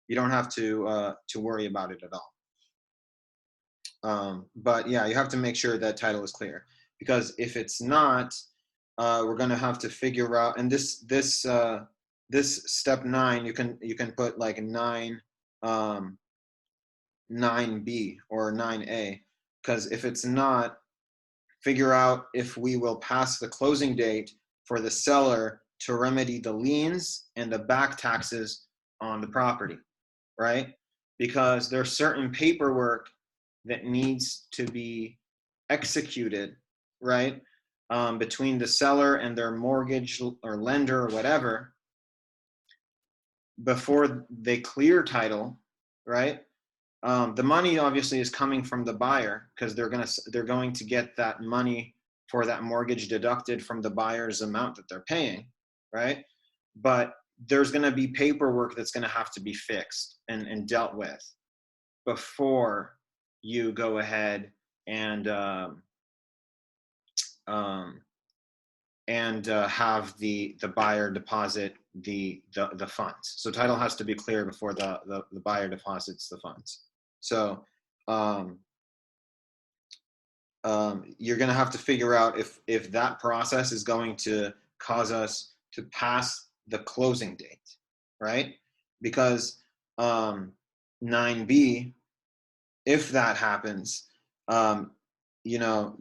You don't have to worry about it at all. But yeah, you have to make sure that title is clear, because if it's not, we're going to have to figure out. And this step 9, you can put like 9B or 9A, because if it's not, figure out if we will pass the closing date for the seller to remedy the liens and the back taxes on the property, right? Because there's certain paperwork that needs to be executed, right, between the seller and their mortgage or lender or whatever before they clear title, right? The money obviously is coming from the buyer, because they're going to get that money for that mortgage deducted from the buyer's amount that they're paying, right? But there's going to be paperwork that's going to have to be fixed and dealt with before you go ahead and have the buyer deposit the funds. So title has to be clear before the buyer deposits the funds. So you're going to have to figure out if that process is going to cause us to pass the closing date, right? Because 9B, if that happens, you know,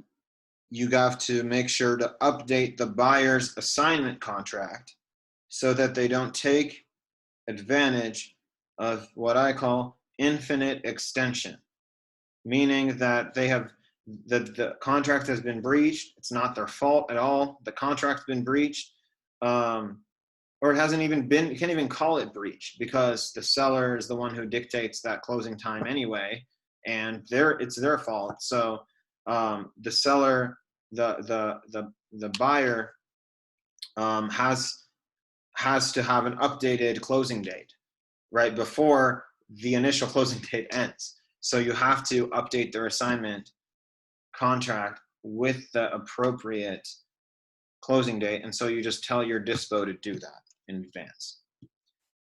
you have to make sure to update the buyer's assignment contract so that they don't take advantage of what I call infinite extension, meaning that they have the contract has been breached. It's not their fault at all. The contract's been breached, or it hasn't even been. You can't even call it breached because the seller is the one who dictates that closing time anyway, and it's their fault. So the seller, the buyer has to have an updated closing date right before the initial closing date ends. So you have to update their assignment contract with the appropriate closing date. And so you just tell your Dyspo to do that in advance.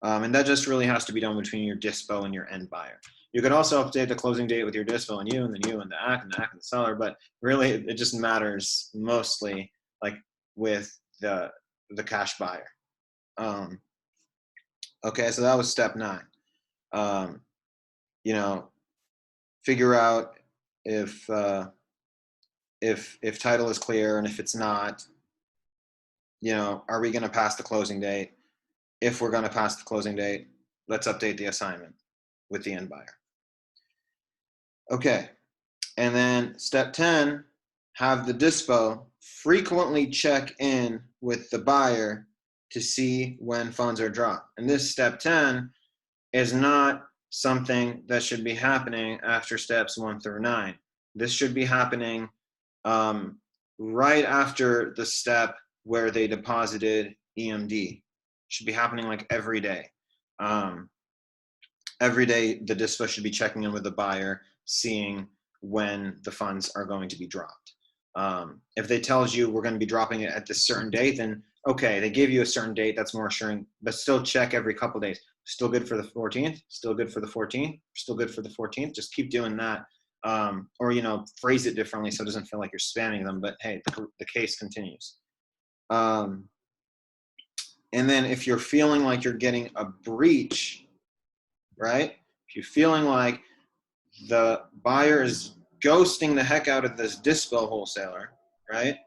And that just really has to be done between your Dyspo and your end buyer. You could also update the closing date with your Dyspo and you, and then you and the ACK and the ACK and the seller, but really it just matters mostly like with the cash buyer. Okay, so that was step 9. You know, figure out if title is clear, and if it's not, you know, are we going to pass the closing date? If we're going to pass the closing date, let's update the assignment with the end buyer. Okay, and then step 10, have the Dyspo frequently check in with the buyer to see when funds are dropped. And this step 10 is not something that should be happening after steps 1 through 9. This should be happening right after the step where they deposited EMD. Should be happening like every day. Every day, the Dyspo should be checking in with the buyer, seeing when the funds are going to be dropped. If they tells you we're going to be dropping it at this certain date, then okay, they gave you a certain date, that's more assuring, but still check every couple days. Still good for the 14th, still good for the 14th, still good for the 14th. Just keep doing that. Or, you know, phrase it differently so it doesn't feel like you're spamming them, but hey, the case continues. And then if you're feeling like you're getting a breach, right? If you're feeling like the buyer is ghosting the heck out of this Dyspo wholesaler, right?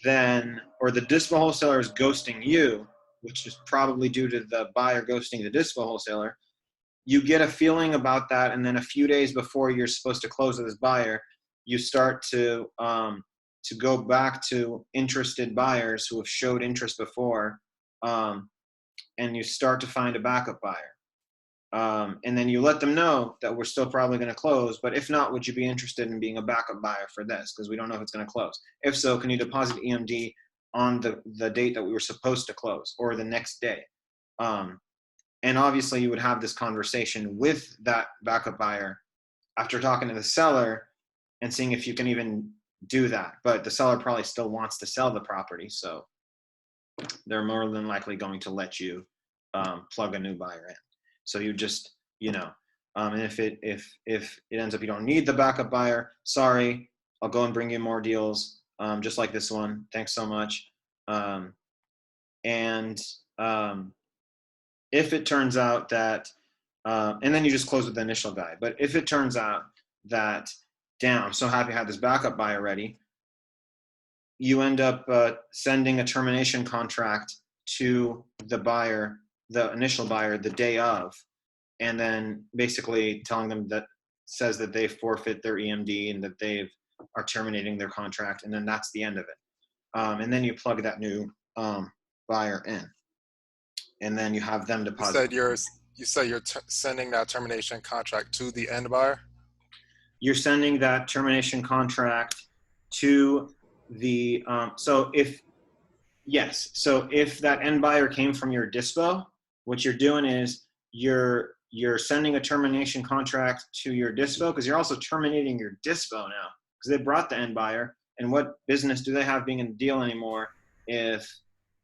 Then, or the Dyspo wholesaler is ghosting you, which is probably due to the buyer ghosting the Dyspo wholesaler, you get a feeling about that, and then a few days before you're supposed to close with this buyer, you start to go back to interested buyers who have showed interest before, and you start to find a backup buyer. And then you let them know that we're still probably going to close, but if not, would you be interested in being a backup buyer for this? Because we don't know if it's going to close. If so, can you deposit EMD on the date that we were supposed to close or the next day? And obviously you would have this conversation with that backup buyer after talking to the seller and seeing if you can even do that. But the seller probably still wants to sell the property, so they're more than likely going to let you plug a new buyer in. So you just, you know, and if it ends up you don't need the backup buyer, sorry, I'll go and bring you more deals, just like this one. Thanks so much. If it turns out that, and then you just close with the initial guy. But if it turns out that, damn, I'm so happy I had this backup buyer ready, you end up sending a termination contract to the buyer, the initial buyer, the day of, and then basically telling them that says that they forfeit their EMD and that they are terminating their contract, and then that's the end of it. And then you plug that new buyer in, and then you have them deposit. You said you're sending that termination contract to the end buyer? You're sending that termination contract to the, so if that end buyer came from your Dyspo, what you're doing is you're sending a termination contract to your Dyspo, because you're also terminating your Dyspo now, because they brought the end buyer, and what business do they have being in the deal anymore if,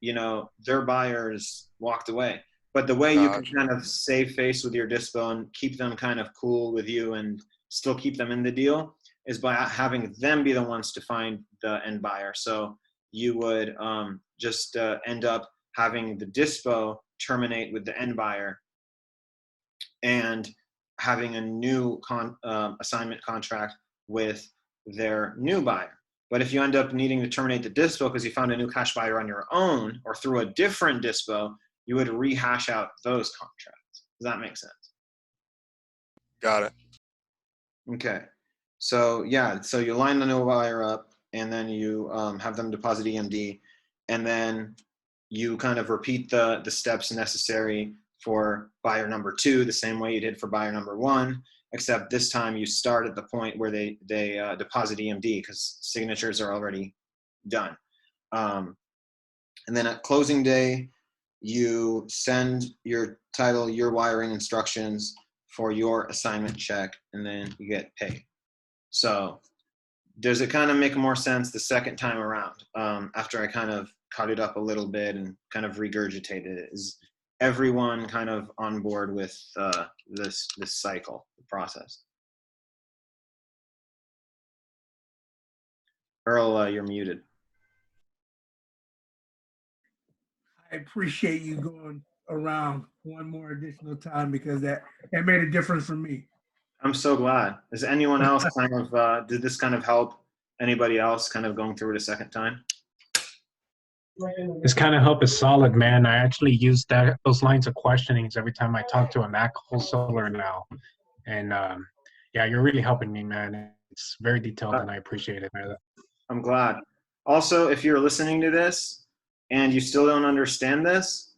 you know, their buyers walked away? But the way you can kind of save face with your Dyspo and keep them kind of cool with you and still keep them in the deal is by having them be the ones to find the end buyer. So you would just end up having the Dyspo terminate with the end buyer and having a new assignment contract with their new buyer. But if you end up needing to terminate the Dyspo because you found a new cash buyer on your own or through a different Dyspo, you would rehash out those contracts. Does that make sense? Got it. Okay. So yeah, so you line the new buyer up, and then you have them deposit EMD, and then you kind of repeat the steps necessary for buyer number 2 the same way you did for buyer number 1, except this time you start at the point where they deposit EMD because signatures are already done. And then at closing day, you send your title, your wiring instructions for your assignment check, and then you get paid. So does it kind of make more sense the second time around, after I kind of cut it up a little bit and kind of regurgitated it? Is everyone kind of on board with this cycle, the process? Earl, you're muted. I appreciate you going around one more additional time because that made a difference for me. I'm so glad. Is anyone else kind of, did this kind of help anybody else kind of going through it a second time? This kind of help is solid, man. I actually use those lines of questionings every time I talk to a Mac wholesaler now. And yeah, you're really helping me, man. It's very detailed and I appreciate it, man. I'm glad. Also, if you're listening to this and you still don't understand this,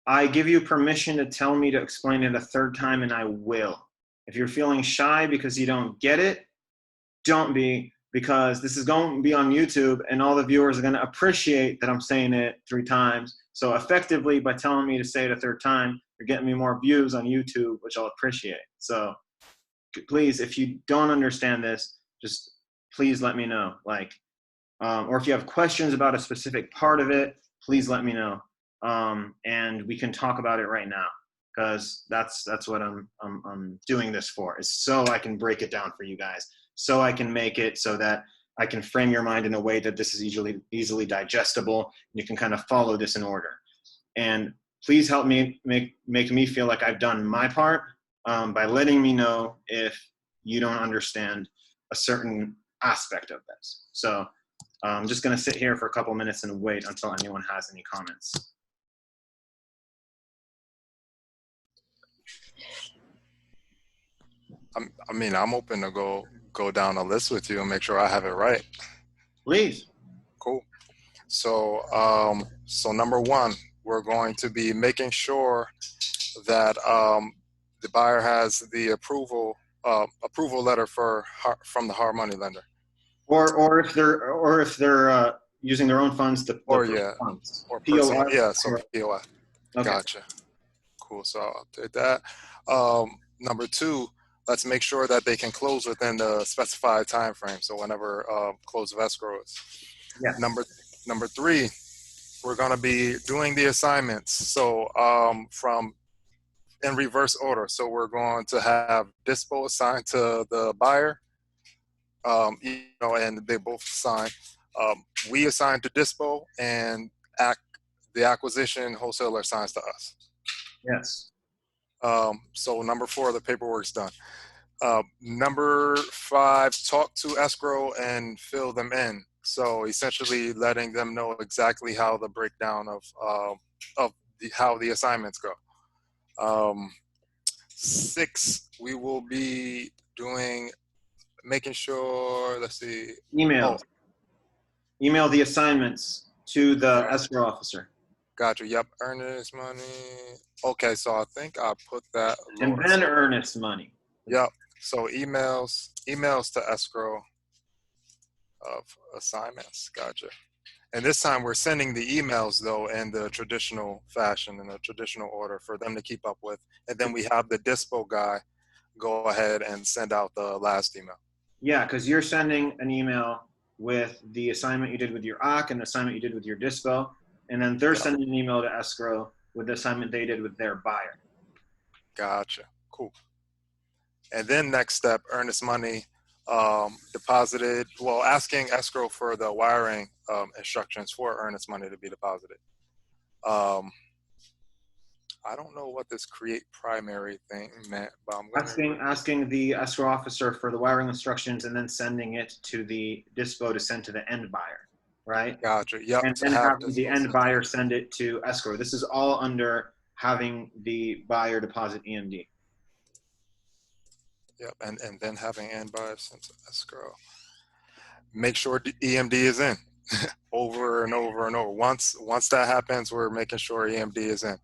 I give you permission to tell me to explain it a third time, and I will. If you're feeling shy because you don't get it, don't be, because this is going to be on YouTube and all the viewers are going to appreciate that I'm saying it 3 times. So effectively, by telling me to say it a third time, you're getting me more views on YouTube, which I'll appreciate. So please, if you don't understand this, just please let me know. Like, or if you have questions about a specific part of it, please let me know. And we can talk about it right now, because that's what I'm doing this for, is so I can break it down for you guys, so I can make it so that I can frame your mind in a way that this is easily digestible, and you can kind of follow this in order. And please help me make me feel like I've done my part, by letting me know if you don't understand a certain aspect of this. So I'm just going to sit here for a couple minutes and wait until anyone has any comments. I mean, I'm open to go down a list with you and make sure I have it right. Please. Cool. So, so number 1, we're going to be making sure that the buyer has the approval letter from the hard money lender. Or if they're using their own funds to funds. Or POF. personal, yeah, so POF. Okay. Gotcha. Cool. So I'll take that. Number 2, let's make sure that they can close within the specified time frame. So whenever close of escrow is. Yeah. Number 3, we're going to be doing the assignments. So from in reverse order. So we're going to have Dyspo assigned to the buyer, and they both sign. We assign to Dyspo, and the acquisition wholesaler assigns to us. Yes. So number 4, the paperwork's done. Number 5, talk to escrow and fill them in. So essentially letting them know exactly how the breakdown of how the assignments go. 6, we will be making sure, let's see. Email the assignments to the escrow officer. Gotcha. Yep. Earnest money. Okay. So I think I put that. And then earnest money. Yep. So emails to escrow of assignments. Gotcha. And this time we're sending the emails though in the traditional fashion, in the traditional order for them to keep up with. And then we have the Dyspo guy go ahead and send out the last email. Yeah, because you're sending an email with the assignment you did with your AC and the assignment you did with your Dyspo, and then they're sending an email to escrow with the assignment they did with their buyer. Gotcha. Cool. And then next step, earnest money deposited. Well, asking escrow for the wiring instructions for earnest money to be deposited. I don't know what this create primary thing meant, but I'm going asking the escrow officer for the wiring instructions and then sending it to the Dyspo to send to the end buyer, right? Gotcha. Yep. And then having the end buyer send it to escrow. This is all under having the buyer deposit EMD. Yep. And then having end buyer sent to escrow. Make sure the EMD is in over and over and over. Once that happens, we're making sure EMD is in.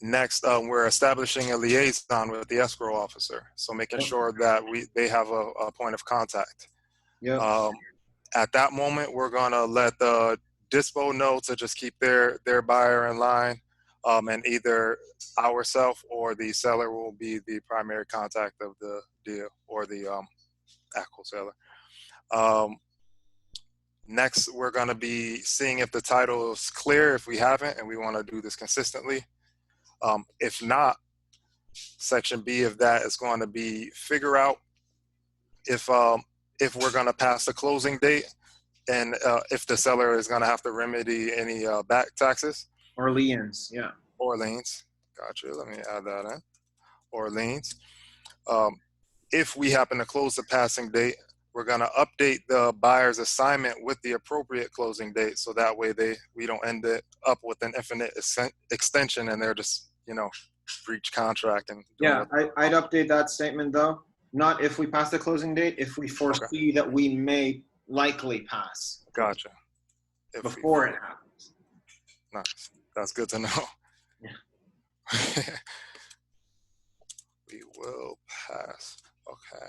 Next, we're establishing a liaison with the escrow officer. So making sure that they have a point of contact. Yep. At that moment, we're gonna let the Dyspo know to just keep their buyer in line. and either ourself or the seller will be the primary contact of the deal, or the actual seller. Next, we're going to be seeing if the title is clear, if we haven't, and we want to do this consistently. If not, section B of that is going to be figure out if we're going to pass the closing date, and if the seller is going to have to remedy any back taxes. Or liens, yeah. Or liens. Gotcha. Let me add that in. Or liens. If we happen to close the passing date, we're going to update the buyer's assignment with the appropriate closing date, so that way we don't end it up with an infinite extension and they're just, breach contract. And Yeah, I'd update that statement though. Not if we pass the closing date, if we foresee that we may likely pass. Gotcha. Before it happens. Nice. That's good to know. Yeah. We will pass. Okay.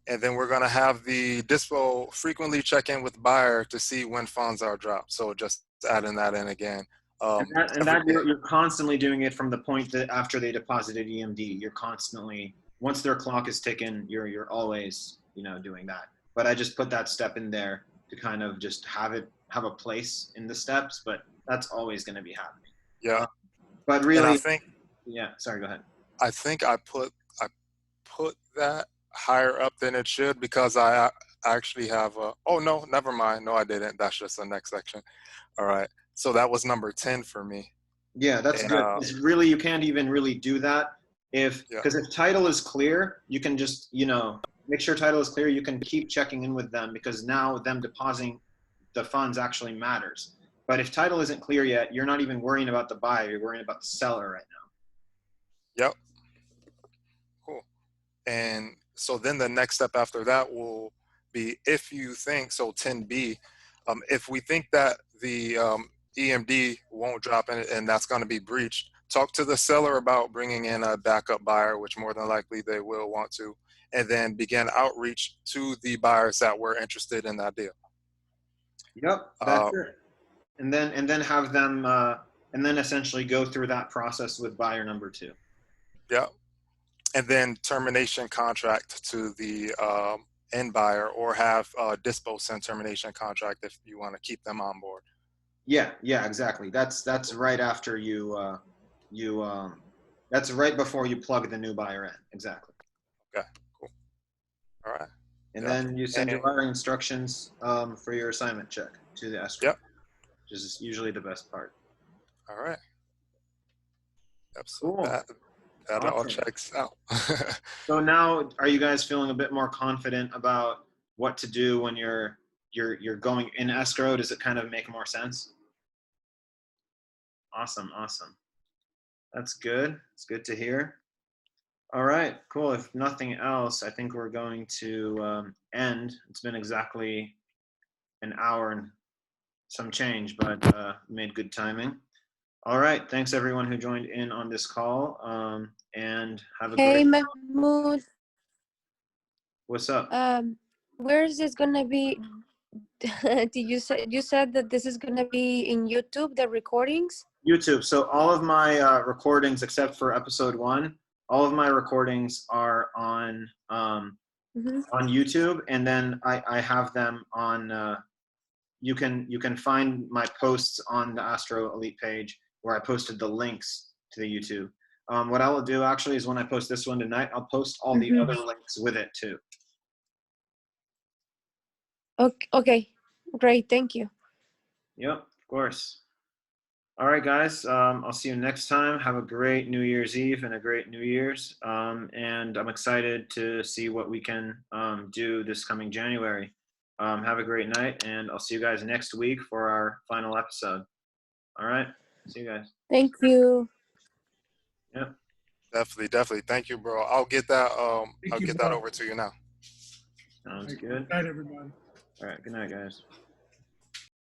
And then we're going to have the Dyspo frequently check in with buyer to see when funds are dropped. So just adding that in again. You're constantly doing it from the point that after they deposited EMD, you're constantly, once their clock is ticking, you're always, doing that. But I just put that step in there to kind of just have a place in the steps, but that's always going to be happening. Yeah. But really, and I think, yeah, sorry, go ahead. I think I put that higher up than it should, because I actually have oh no, never mind. No, I didn't. That's just the next section. All right. So that was number 10 for me. Yeah, that's good. It's really, you can't even really do that because if title is clear, you can just, make sure title is clear. You can keep checking in with them, because now them depositing the funds actually matters. But if title isn't clear yet, you're not even worrying about the buyer. You're worrying about the seller right now. Yep. Cool. And so then the next step after that will be, if you think, so 10B, if we think that the EMD won't drop in, and that's going to be breached, talk to the seller about bringing in a backup buyer, which more than likely they will want to, and then begin outreach to the buyers that were interested in that deal. Yep, that's it. And then have them, and then essentially go through that process with buyer number 2. Yeah. And then termination contract to the end buyer, or have Dyspo send termination contract if you want to keep them on board. Yeah, exactly. That's right after that's right before you plug the new buyer in. Exactly. Okay, cool. All right. And then you send your buyer instructions for your assignment check to the escrow. Yep. Which is usually the best part. All right. Yep, so cool. That awesome. All checks out. So now, are you guys feeling a bit more confident about what to do when you're going in escrow? Does it kind of make more sense? Awesome. That's good. It's good to hear. All right, cool. If nothing else, I think we're going to end. It's been exactly an hour and some change, but made good timing. All right, thanks everyone who joined in on this call, and have a great. Hey, Mahmoud. What's up? Where is this gonna be? You said that this is gonna be in YouTube, the recordings? YouTube. So all of my recordings, except for episode 1, all of my recordings are on on YouTube, and then I have them on. You can find my posts on the Astro Elite page, where I posted the links to the YouTube. What I will do actually is when I post this one tonight, I'll post all the other links with it too. Okay, great, thank you. Yep, of course. All right, guys, I'll see you next time. Have a great New Year's Eve and a great New Year's. And I'm excited to see what we can do this coming January. Have a great night, and I'll see you guys next week for our final episode. All right, see you guys. Thank you. Yep. Definitely. Thank you, bro. I'll get that. I'll get that over to you now. Sounds good. Good night, everybody. All right. Good night, guys.